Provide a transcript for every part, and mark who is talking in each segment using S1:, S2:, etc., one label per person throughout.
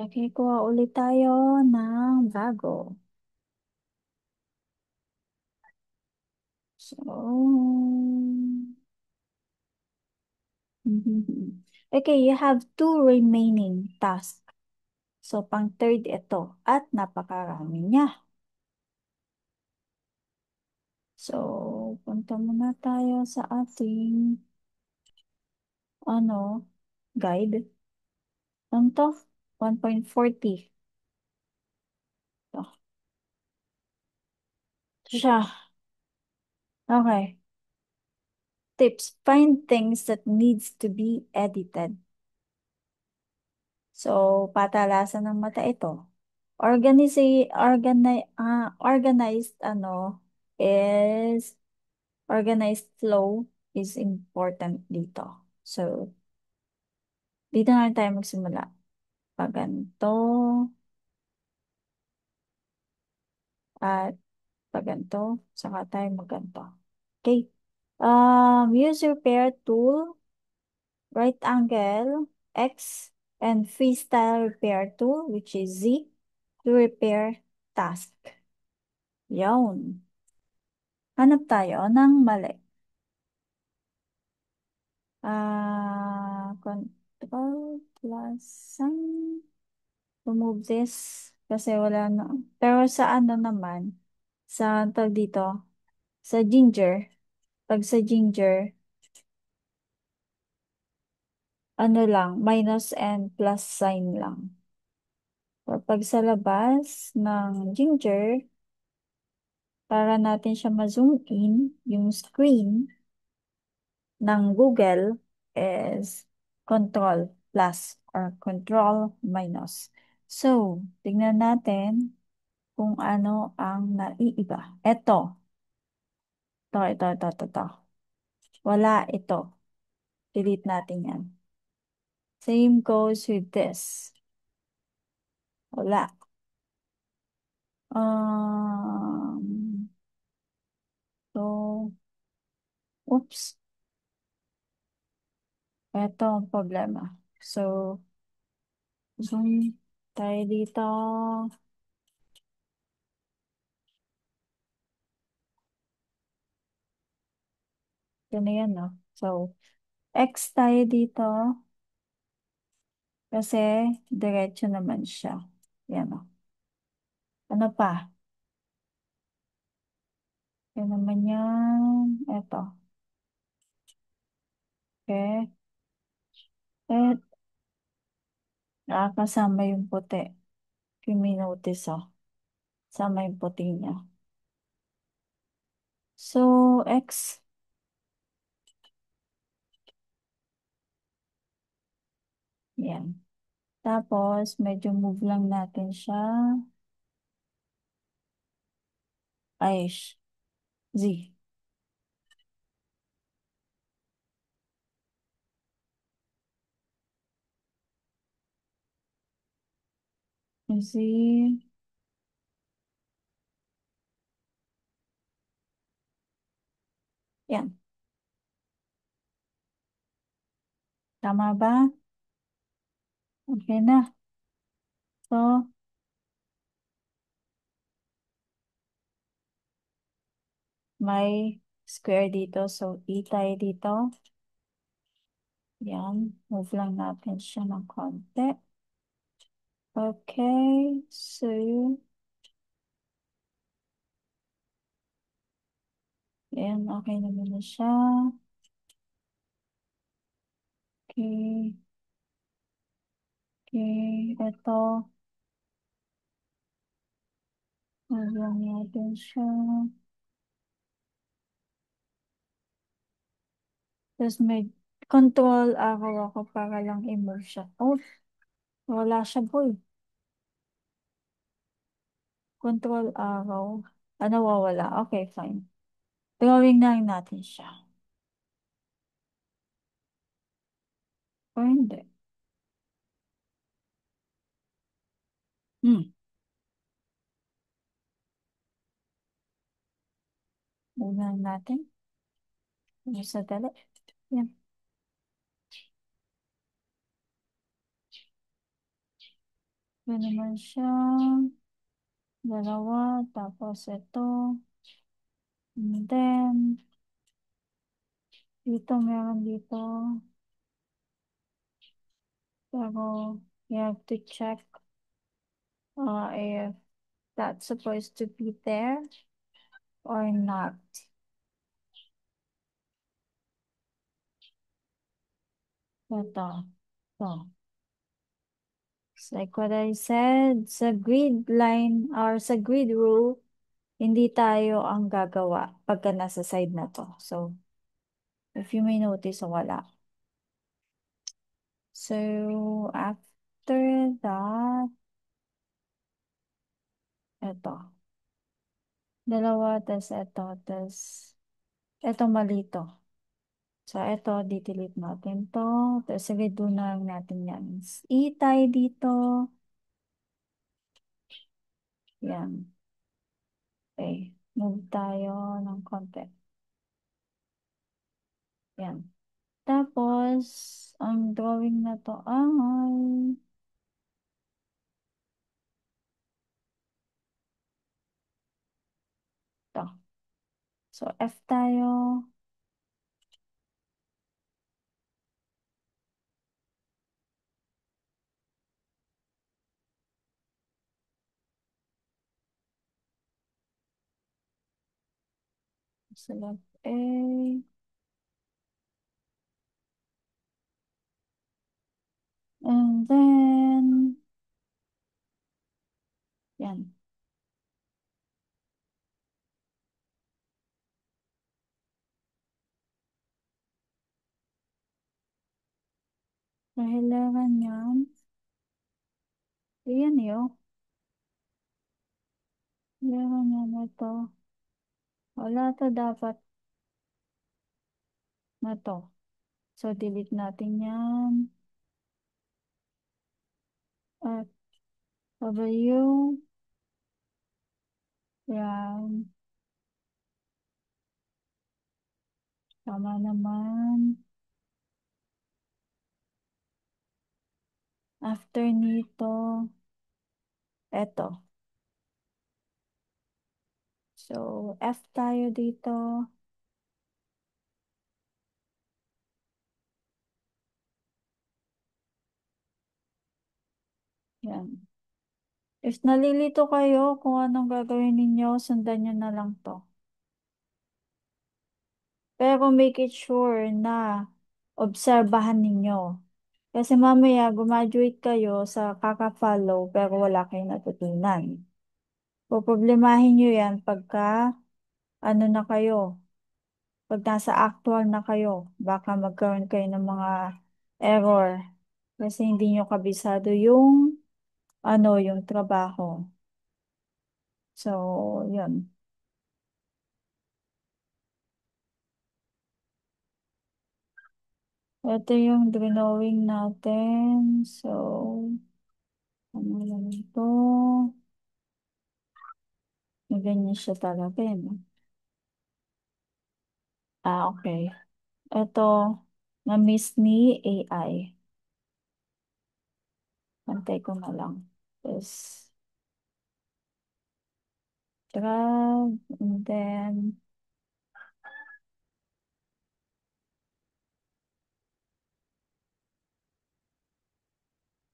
S1: Okay, kuha ulit tayo ng bago. So, okay, you have two remaining tasks. So, pang third ito at napakarami niya. So, punta muna tayo sa ating ano, guide. Ano to? 1.40. Ito. Siya. Okay. Tips. Find things that needs to be edited. So, patalasan ng mata ito. Organized is organized flow is important dito. So, dito na tayo magsimula. Pag ganito at pag ganito, saka tayo magganto. Okay. Use your pair tool, right angle, X, and freestyle repair tool, which is Z, to repair task. Yun. Hanap tayo ng mali. Control plus sign. Remove this kasi wala na. Pero sa ano naman, sa tag dito, sa ginger, pag sa ginger, ano lang, minus and plus sign lang. Pag sa labas ng ginger, para natin siya ma-zoom in, yung screen ng Google is control plus or control minus. So, tignan natin kung ano ang naiiba. Ito. Wala ito. Delete natin yan. Same goes with this. Wala. Um, so, oops. Ito ang problema. So, zoom tayo dito. Yan na yan, no? So, X tayo dito kasi diretso naman siya. Yan, no? Ano pa? Yan naman yan. Ito. Okay. Eh, kasama yung puti. Yung may notice, oh. Sama yung puti niya. So, X. Yan. Tapos, medyo move lang natin siya. Ay, Z. Z. Yan. Tama ba? Okay na. So, may square dito. So, E tayo dito. Yan. Move lang natin siya ng konti. Okay. So, yan. Okay naman na siya. Okay. Okay. Ito. Move lang natin siya. Tapos may control arrow ako para lang i-move siya. Oh, wala siya, boy. Control arrow. Ano, wawala. Okay, fine. Drawing na lang natin siya. O hindi. Hmm. Move na lang natin. Ano sa dali. Yan. Yan naman siya. Dalawa. Tapos ito. And then, dito meron dito. Pero, you have to check if that's supposed to be there or not. Ito. Ito. It's like what I said, sa grid line or sa grid rule, hindi tayo ang gagawa pagka nasa side na to. So, if you may notice, wala. So, after that, ito. Dalawa, tas ito, tas ito malito. So, ito, delete natin to. Tapos, sige, doon na lang natin yan. I-tie dito. Yan. Okay. Move tayo ng konti. Yan. Tapos, ang drawing na to ay to. So, F tayo. Select A. And then, yan. Kailangan yan. Yan yun. Kailangan yan ito. Wala to dapat na to. So, delete natin yan. At W. Yan. Tama naman. After nito, eto. So, F tayo dito. Yan. If nalilito kayo kung anong gagawin ninyo, sundan nyo na lang to. Pero make it sure na obserbahan ninyo. Kasi mamaya gumaduate kayo sa kaka-follow pero wala kayong natutunan. Poproblemahin nyo yan pagka ano na kayo, pag nasa actual na kayo, baka magkaroon kayo ng mga error kasi hindi nyo kabisado yung yung trabaho. So, yun. Ito yung drawing natin. So, ano lang ito? Ganyan siya talaga, no? Okay. Ito, na-miss ni AI. Pantay ko na lang. Tapos, drag, and then,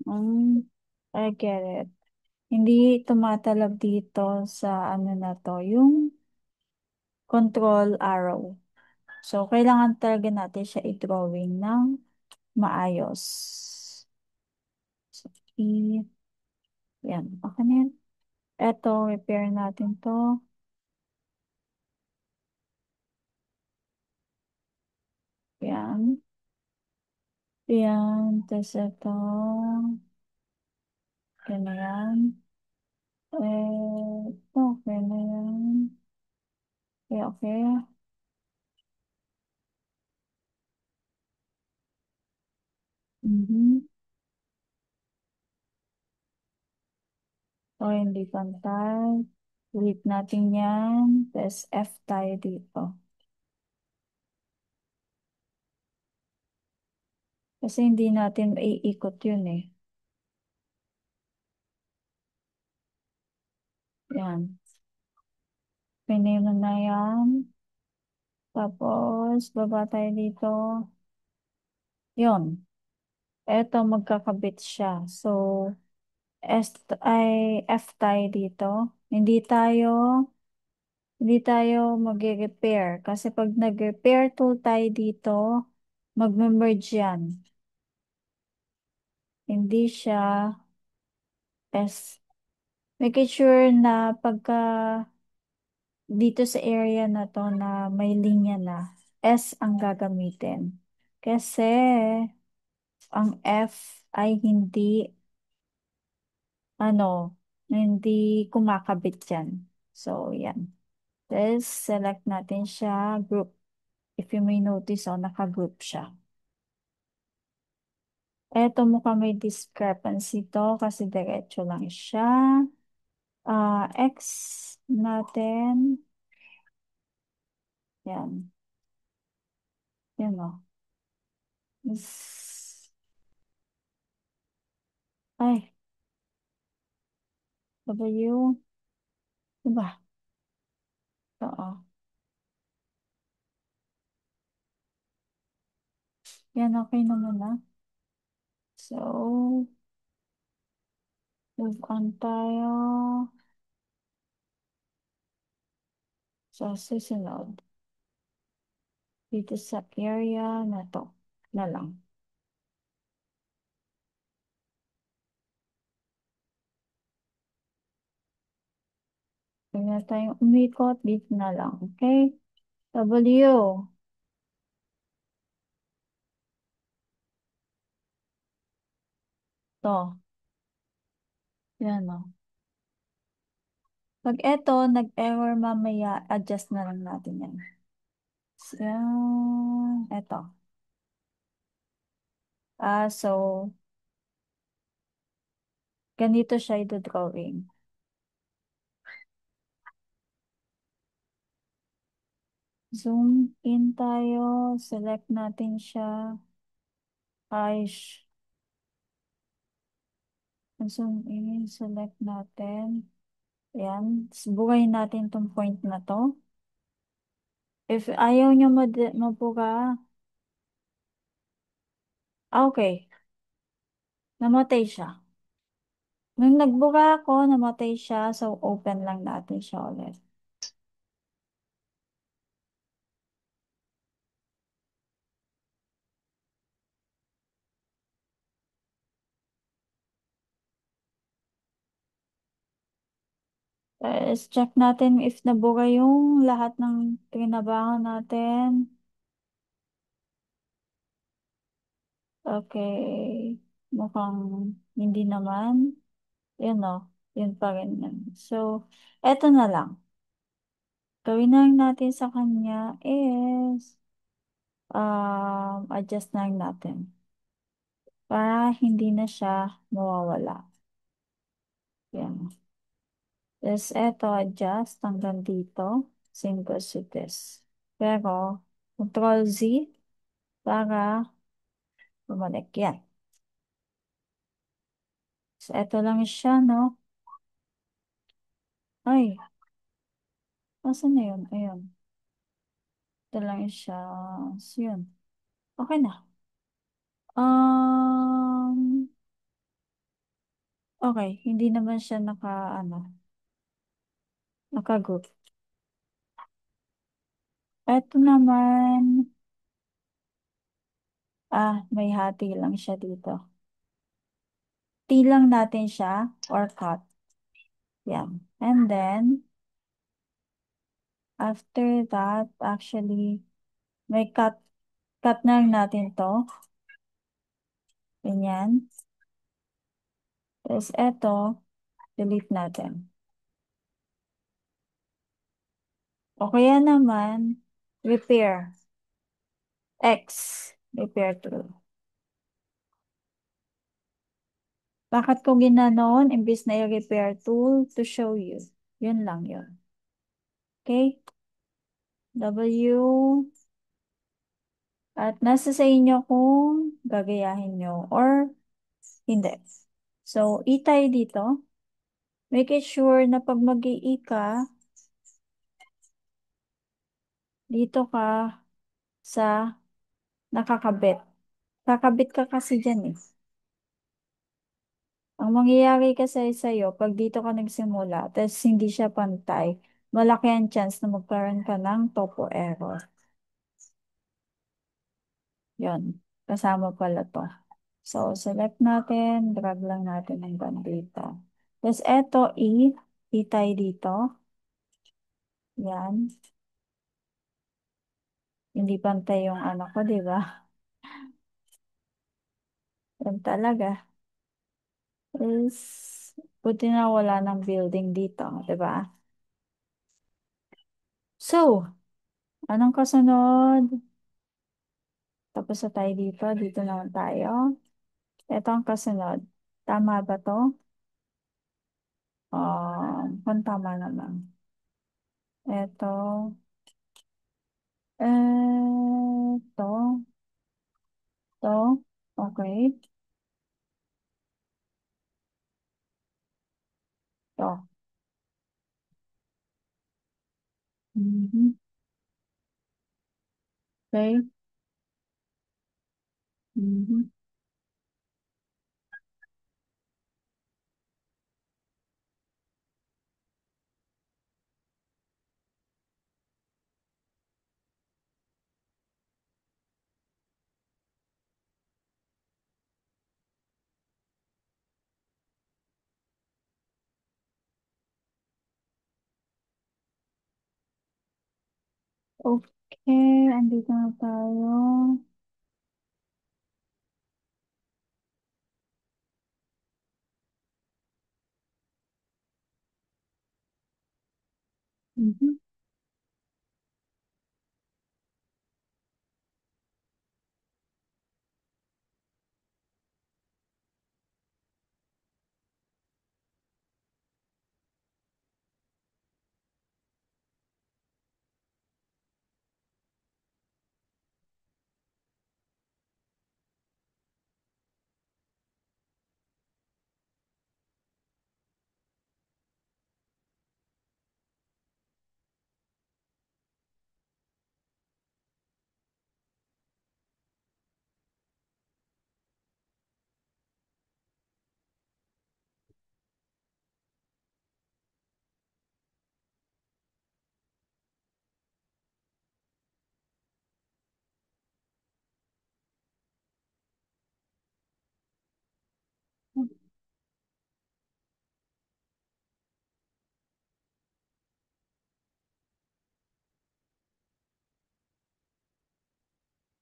S1: um, I get it. Hindi tumatalab dito sa ano na to, yung control arrow. So, kailangan talaga natin siya i-drawing ng maayos. So, yan. Okay na yan. Eto, repair natin to. Yan. Yan. Tapos ito. Okay na yan. Okay na yan. Okay, okay. Mhm. O, hindi pantay. Delete natin yan. Tapos F tayo dito. Kasi hindi natin maiikot yun eh. Yan. Pinay mo na yan. Tapos, baba tayo dito. Yun. Eto, magkakabit siya. So, F tayo dito. Hindi tayo, hindi tayo mag-repair. Kasi pag nag-repair tool tayo dito, mag-merge yan. Hindi siya S. Making sure na pagka dito sa area na to na may linya na, S ang gagamitin. Kasi ang F ay hindi kumakabit yan. So, yan. Let's select natin siya, group. If you may notice, naka-group siya. Eto mukhang may discrepancy to kasi diretso lang siya. X natin. Yan. Yan o. Ay, W. Diba? Oo. Yan, okay naman na. So, move on tayo sa susunod. Dito sa area na to. Na lang. Kaya tayong umikot. Dito na lang. Okay? W. To. Yan o. Pag eto, nag-error mamaya, adjust na lang natin yan. So, eto. So, ganito siya ito-drawing. Zoom in tayo. Select natin siya. Ay, zoom in. Select natin. Ayan. Bugayin natin tong point na to. If ayaw nyo mabuga, okay. Namatay siya. Nung nagbuga ako, namatay siya. So, open lang natin siya ulit. Check natin if nabuga yung lahat ng trinabaho natin. Okay. Mukhang hindi naman. Yun o. Yun pa rin yan. So, eto na lang. Gawin na lang natin sa kanya is adjust na lang natin para hindi na siya mawawala. Yan. Tapos eto, adjust hanggang dito. Same goes with this. Pero, Control Z para bumalik. Yan. So, eto lang siya, no? Ay, asan na yun? Ayun. Ito lang siya. So, yun. Okay na. Um, okay. Hindi naman siya naka-group. Eto naman, may hati lang siya dito. T lang natin siya or cut. Yan. And then, after that, actually, may cut na lang natin to. Ganyan. Tapos eto, delete natin. O kaya naman, repair. X, repair tool. Bakit ko ginanon, imbis na i-repair tool to show you. Yun lang yun. Okay? W. At nasa sa inyo kung gagayahin nyo or hindi. So, tayo dito. make it sure na pag mag-i ka, dito ka sa nakakabit. Kakabit ka kasi dyan eh. Ang mangyayari kasi sa'yo, pag dito ka nagsimula, tapos hindi siya pantay, malaki ang chance na magkaroon ka ng topo error. Yon, kasama pala to. So, select natin, drag lang natin hanggang dito. Tapos eto, itay dito. Yan. Hindi pantay yung ano ko, di ba? Yan talaga. Is, buti na wala ng building dito, di ba? So, anong kasunod? Tapos na tayo dito. Dito naman tayo. Ito ang kasunod. Tama ba to? Kung tama naman. Ito. To. To. Okay. To. Mhm. Okay. Mhm. Okay. Andito na tayo. Mhm.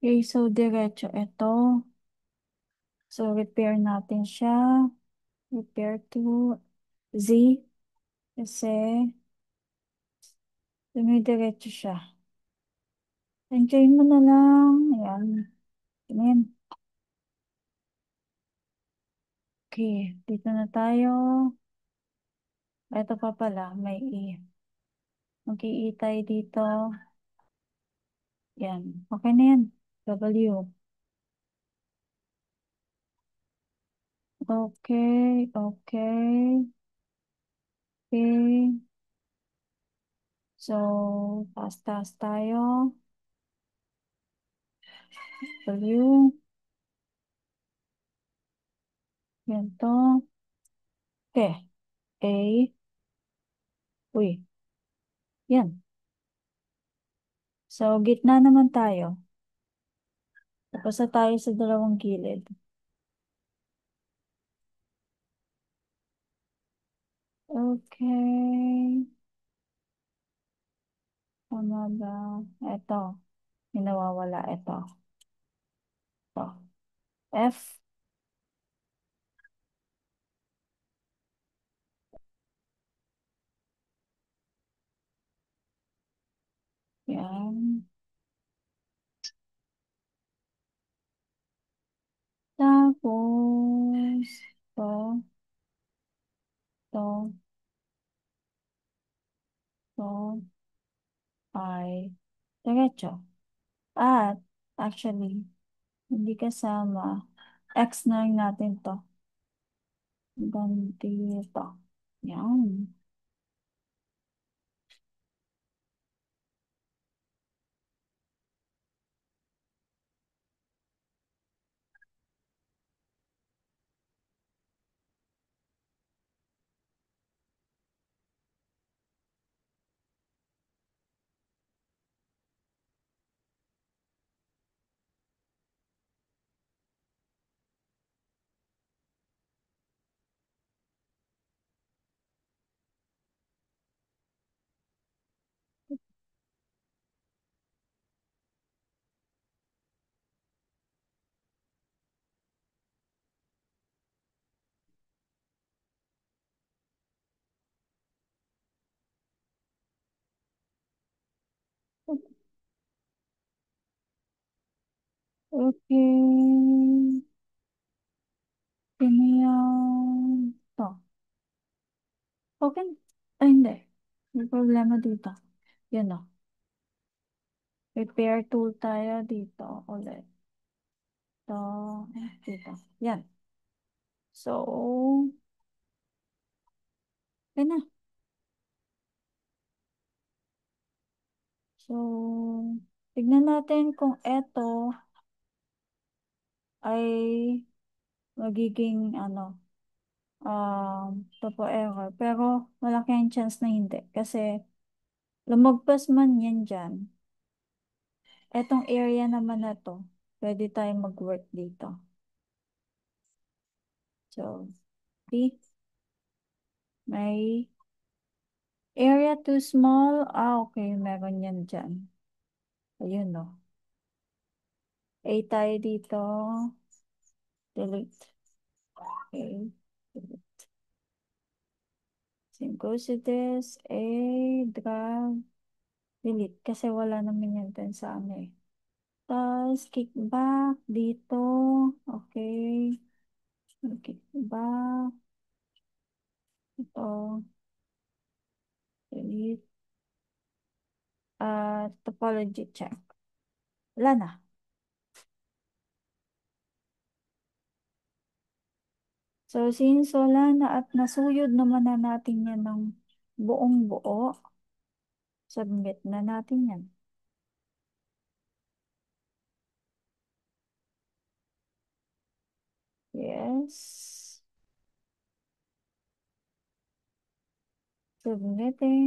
S1: Okay, so diretso ito. So repair natin siya. Repair to Z. Kasi dumidiretso siya. Enjoy mo na lang. Ayan. Ayan. Okay, dito na tayo. Ito pa pala, may E. Mag-i tayo dito. Yan. Okay na yan. W. Okay, okay, okay. So, taas-taas tayo. W. Yan to. Okay. A. Uy. Yan. So, gitna naman tayo. Tapos na tayo sa dalawang gilid. Okay. Tama ba? Ito. Yung nawawala. Ito. Ito. F. Yan. Tapos, to, to, to, ay, diretso. At, actually, hindi kasama. X na lang natin to. Hanggang dito. Yan. Okay. Sino yan? To. Okay. Ay, hindi. May problema dito. Yun o. Repair tool tayo dito ulit. To. Dito. Yan. So, okay na. So, tignan natin kung eto ay magiging ano, topo error. Pero malaki ang chance na hindi. Kasi lumagpas man yan dyan. Etong area naman na to, pwede tayong mag-work dito. So, see, may area too small. Okay, meron yan dyan. Ayun, no. A tayo dito. Delete. Okay. Delete. Same goes to this. A, drag. Delete. Kasi wala naman yan dun sa ano eh. Tapos, kickback dito. Okay. Kickback. Ito. Delete. Topology check. Wala na. So, since wala na at nasuyod naman na natin yan ng buong buo, submit na natin yan. Yes. Submitting.